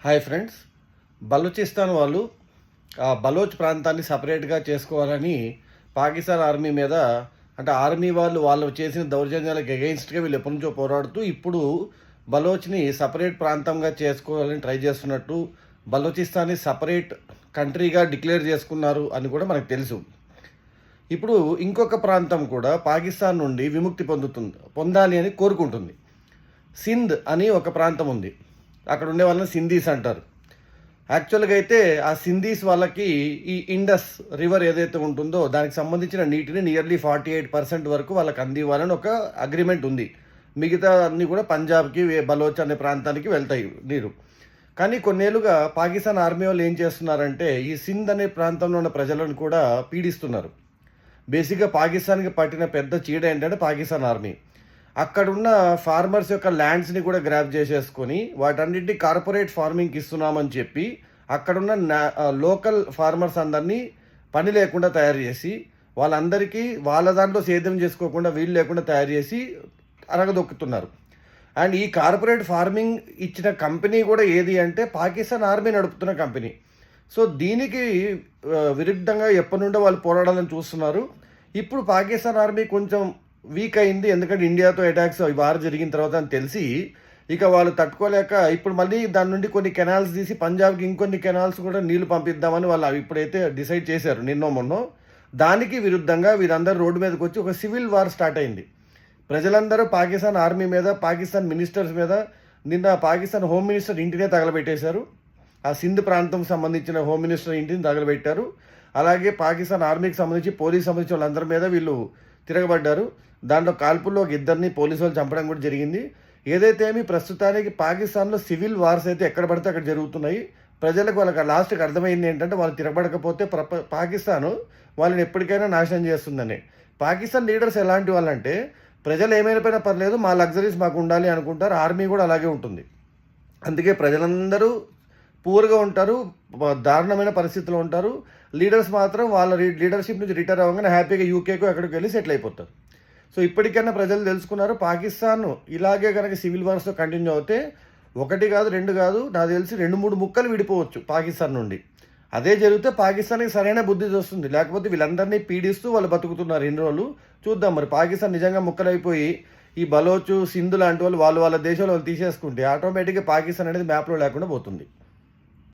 Hi friends. Balochistan వాళ్ళు బలోచ్ ప్రాంతాన్ని సపరేట్గా చేసుకోవాలని పాకిస్తాన్ ఆర్మీ మీద, అంటే ఆర్మీ వాళ్ళు చేసిన దౌర్జన్యాలకు ఎగెయిన్స్ట్గా వీళ్ళు ఎప్పటి నుంచో పోరాడుతూ ఇప్పుడు బలోచ్ని సపరేట్ ప్రాంతంగా చేసుకోవాలని ట్రై చేస్తున్నట్టు, బలూచిస్తాన్ని సపరేట్ కంట్రీగా డిక్లేర్ చేసుకున్నారు అని కూడా మనకు తెలుసు. ఇప్పుడు ఇంకొక ప్రాంతం కూడా పాకిస్తాన్ నుండి విముక్తి పొందాలి అని కోరుకుంటుంది. సింధ్ అని ఒక ప్రాంతం ఉంది. అక్కడ ఉండే వాళ్ళని సింధీస్ అంటారు. యాక్చువల్గా అయితే ఆ సింధీస్ వాళ్ళకి ఈ ఇండస్ రివర్ ఏదైతే ఉంటుందో దానికి సంబంధించిన నీటిని నియర్లీ 48% వరకు వాళ్ళకి అందివ్వాలని ఒక అగ్రిమెంట్ ఉంది. మిగతా అన్నీ కూడా పంజాబ్కి, బలోచ్ అనే ప్రాంతానికి వెళ్తాయి నీరు. కానీ కొన్నేళ్ళుగా పాకిస్తాన్ ఆర్మీ వాళ్ళు ఏం చేస్తున్నారంటే ఈ సింధ్ అనే ప్రాంతంలో ఉన్న ప్రజలను కూడా పీడిస్తున్నారు. బేసిక్గా పాకిస్తాన్కి పట్టిన పెద్ద చీడ ఏంటంటే పాకిస్తాన్ ఆర్మీ అక్కడున్న ఫార్మర్స్ యొక్క ల్యాండ్స్ని కూడా గ్రాప్ చేసేసుకొని వాటన్నింటినీ కార్పొరేట్ ఫార్మింగ్కి ఇస్తున్నామని చెప్పి అక్కడున్న లోకల్ ఫార్మర్స్ అందరినీ పని లేకుండా తయారు చేసి వాళ్ళందరికీ వాళ్ళ దాంట్లో సేద్యం చేసుకోకుండా వీళ్ళు లేకుండా తయారు చేసి అరగదొక్కుతున్నారు. అండ్ ఈ కార్పొరేట్ ఫార్మింగ్ ఇచ్చిన కంపెనీ కూడా ఏది అంటే పాకిస్తాన్ ఆర్మీ నడుపుతున్న కంపెనీ. సో దీనికి విరుద్ధంగా ఎప్పటి నుండో వాళ్ళు పోరాడాలని చూస్తున్నారు. ఇప్పుడు పాకిస్తాన్ ఆర్మీ కొంచెం వీక్ అయింది, ఎందుకంటే ఇండియాతో అటాక్స్ వార్ జరిగిన తర్వాత అని తెలిసి ఇక వాళ్ళు తట్టుకోలేక ఇప్పుడు మళ్ళీ దాని నుండి కొన్ని కెనాల్స్ తీసి పంజాబ్కి ఇంకొన్ని కెనాల్స్ కూడా నీళ్లు పంపిద్దామని వాళ్ళు ఇప్పుడైతే డిసైడ్ చేశారు నిన్నో మొన్నో. దానికి విరుద్ధంగా వీరందరూ రోడ్డు మీదకి వచ్చి ఒక సివిల్ వార్ స్టార్ట్ అయింది. ప్రజలందరూ పాకిస్తాన్ ఆర్మీ మీద, పాకిస్తాన్ మినిస్టర్స్ మీద, నిన్న పాకిస్తాన్ హోమ్ మినిస్టర్ ఇంటినే తగలబెట్టేశారు. ఆ సింధ్ ప్రాంతం సంబంధించిన హోమ్ మినిస్టర్ ఇంటిని తగలబెట్టారు. అలాగే పాకిస్తాన్ ఆర్మీకి సంబంధించి పోలీస్ సంబంధించిన వాళ్ళందరి మీద వీళ్ళు తిరగబడ్డారు. దాంట్లో కాల్పుల్లో ఒక ఇద్దరిని పోలీసు వాళ్ళు చంపడం కూడా జరిగింది. ఏదైతే ఏమి ప్రస్తుతానికి పాకిస్తాన్లో సివిల్ వార్స్ అయితే ఎక్కడ పడితే అక్కడ జరుగుతున్నాయి. ప్రజలకు వాళ్ళకి లాస్ట్కి అర్థమైంది ఏంటంటే వాళ్ళు తిరగబడకపోతే పాకిస్తాన్ వాళ్ళని ఎప్పటికైనా నాశనం చేస్తుందని. పాకిస్తాన్ లీడర్స్ ఎలాంటి వాళ్ళంటే ప్రజలు ఏమైనా పర్లేదు, మా లగ్జరీస్ మాకు ఉండాలి అనుకుంటారు. ఆర్మీ కూడా అలాగే ఉంటుంది. అందుకే ప్రజలందరూ పూర్గా ఉంటారు, దారుణమైన పరిస్థితుల్లో ఉంటారు. లీడర్స్ మాత్రం వాళ్ళ లీడర్షిప్ నుంచి రిటైర్ అవ్వగానే హ్యాపీగా యూకేకో ఎక్కడికి వెళ్ళి సెటిల్ అయిపోతారు. సో ఇప్పటికైనా ప్రజలు తెలుసుకున్నారు, పాకిస్తాన్ ఇలాగే కనుక సివిల్ వార్స్తో కంటిన్యూ అవుతే 1 కాదు 2 కాదు, నాకు తెలిసి 2-3 ముక్కలు విడిపోవచ్చు పాకిస్తాన్ నుండి. అదే జరిగితే పాకిస్తాన్కి సరైన బుద్ధి వస్తుంది. లేకపోతే వీళ్ళందరినీ పీడిస్తూ వాళ్ళు బతుకుతున్నారు ఇన్ని రోజులు. చూద్దాం మరి పాకిస్తాన్ నిజంగా ముక్కలైపోయి ఈ బలోచు, సింధు లాంటి వాళ్ళు వాళ్ళ దేశంలో తీసేసుకుంటే ఆటోమేటిక్గా పాకిస్తాన్ అనేది మ్యాప్లో లేకుండా పోతుంది.